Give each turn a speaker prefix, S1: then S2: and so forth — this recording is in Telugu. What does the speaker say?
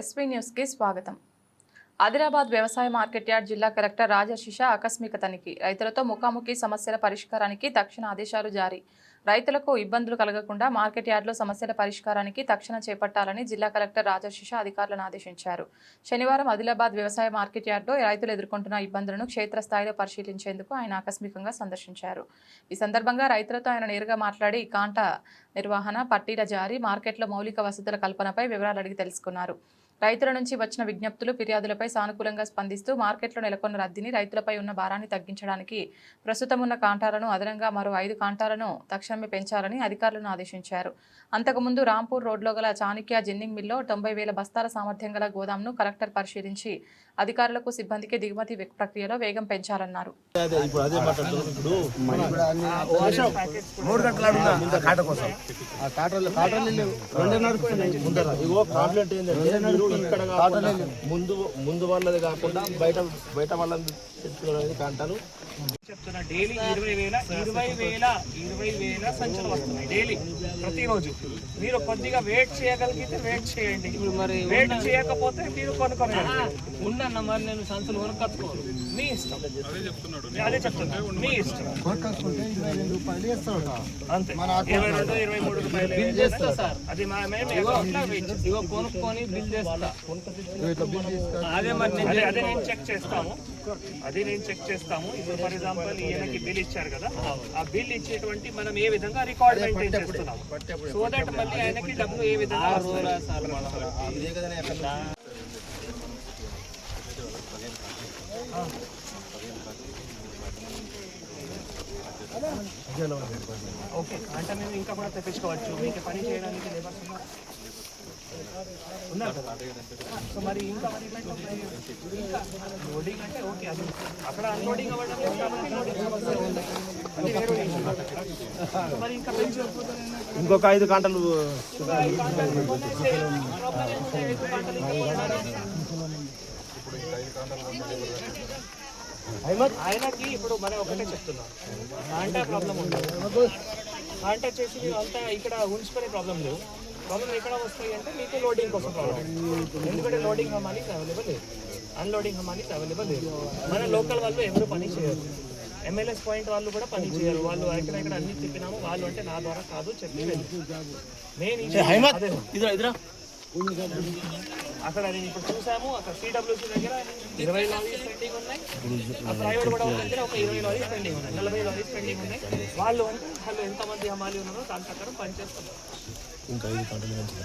S1: ఎస్వీ న్యూస్ కి స్వాగతం. ఆదిలాబాద్ వ్యవసాయ మార్కెట్ యార్డ్ జిల్లా కలెక్టర్ రాజశిష ఆకస్మిక తనిఖీ. రైతులతో ముఖాముఖి సమస్యల పరిష్కారానికి తక్షణ ఆదేశాలు జారీ. రైతులకు ఇబ్బందులు కలగకుండా మార్కెట్ యార్డ్లో సమస్యల పరిష్కారానికి తక్షణ చేపట్టాలని జిల్లా కలెక్టర్ రాజశిష అధికారులను ఆదేశించారు. శనివారం ఆదిలాబాద్ వ్యవసాయ మార్కెట్ యార్డ్లో రైతులు ఎదుర్కొంటున్న ఇబ్బందులను క్షేత్రస్థాయిలో పరిశీలించేందుకు ఆయన ఆకస్మికంగా సందర్శించారు. ఈ సందర్భంగా రైతులతో ఆయన నేరుగా మాట్లాడి కాంట నిర్వహణ, పట్టీల జారీ, మార్కెట్లో మౌలిక వసతుల కల్పనపై వివరాలు అడిగి తెలుసుకున్నారు. రైతుల నుంచి వచ్చిన విజ్ఞప్తులు, ఫిర్యాదులపై సానుకూలంగా స్పందిస్తూ మార్కెట్లో నెలకొన్న రద్దీని, రైతులపై ఉన్న భారాన్ని తగ్గించడానికి ప్రస్తుతం ఉన్న కాంటాలను అదనంగా మరో 5 కాంటాలను తక్షణమే పెంచాలని అధికారులను ఆదేశించారు. అంతకుముందు రాంపూర్ రోడ్లో గల చాణక్య జిన్నింగ్ మిల్లో 90,000 బస్తాల సామర్థ్యం గల గోదాంను కలెక్టర్ పరిశీలించి అధికారులకు, సిబ్బందికి దిగుమతి ప్రక్రియలో వేగం పెంచాలన్నారు.
S2: ముందు వాళ్ళది కాకుండా బయట వాళ్ళని తెచ్చుకోవడానికి కాంటాలు
S3: చెప్తున్నా. డైలీ 20,000 సంచులు వస్తున్నాయి డైలీ, ప్రతిరోజు. మీరు కొద్దిగా వెయిట్ చేయగలిగితే వెయిట్ చేయండి, వెయిట్ చేయకపోతే మీరు కొనుక్కొని ఉండన్న. మరి నేను సంచులు కొనుక్కోను, మీ ఇష్టం. అదే చెప్తున్నా, మీ ఇష్టం. అంతే, 22, 23 రూపాయలు అది కొనుక్కొని బిల్ చేస్తా. అదే మరి అదే నేను చెక్ చేస్తాము, ఇప్పుడు ఫర్ ఎగ్జాంపుల్ ఈయనకి బిల్ ఇచ్చారు కదా, ఆ బిల్ ఇచ్చేటువంటి మనం ఏ విధంగా రికార్డ్ మెయింటైన్ చేస్తున్నాము, సో దట్ మళ్ళీ ఆయనకి డబ్బులు ఏ విధంగా ఓకే అంటే మేము ఇంకా కూడా తెప్పించుకోవచ్చు. మీకు పని చేయడానికి లేబర్స్ ఉన్నారు కదా, సో మరి ఇంకా లోడింగ్ అంటే ఓకే, అది అక్కడ అన్లోడింగ్ అవ్వడం లేదు కాబట్టి మరి ఇంకా పెంచు
S2: ఇంకొక 5 కాంటలు
S3: ఆయనకి. ఇప్పుడు మనం ఒకటే చెప్తున్నాం, కాంటా ప్రాబ్లం ఉండదు. కాంటా చేసి మీరు అంతా ఇక్కడ ఉంచుకునే ప్రాబ్లం లేదు. ప్రాబ్లం ఎక్కడ వస్తాయి అంటే మీకు లోడింగ్ కోసం ప్రాబ్లం. ఎందుకంటే లోడింగ్ హమాలీస్ అవైలబుల్ లేదు, అన్లోడింగ్ హమాలీస్ అవైలబుల్ లేదు. మన లోకల్ వాళ్ళు ఎవరు పని చేయరు, MLS పాయింట్ వాళ్ళు కూడా పని చేయరు. వాళ్ళు ఎక్కడెక్కడ అన్ని చెప్పినాము, వాళ్ళు అంటే నా ద్వారా కాదు చెప్పి మెయిన్ అక్కడ నేను ఇప్పుడు చూసాము. అక్కడ CWC దగ్గర 20 లారీస్ పెండింగ్ ఉన్నాయి, ప్రైవేట్ కూడా దగ్గర ఒక 20 లారీస్ పెండింగ్ ఉన్నాయి, 40 లారీస్ పెండింగ్ ఉన్నాయి. వాళ్ళు అంటే వాళ్ళు ఎంతమంది హమాలి ఉన్నారో దాని ప్రకారం పనిచేస్తున్నారు. ఇంకా 5 గంటలు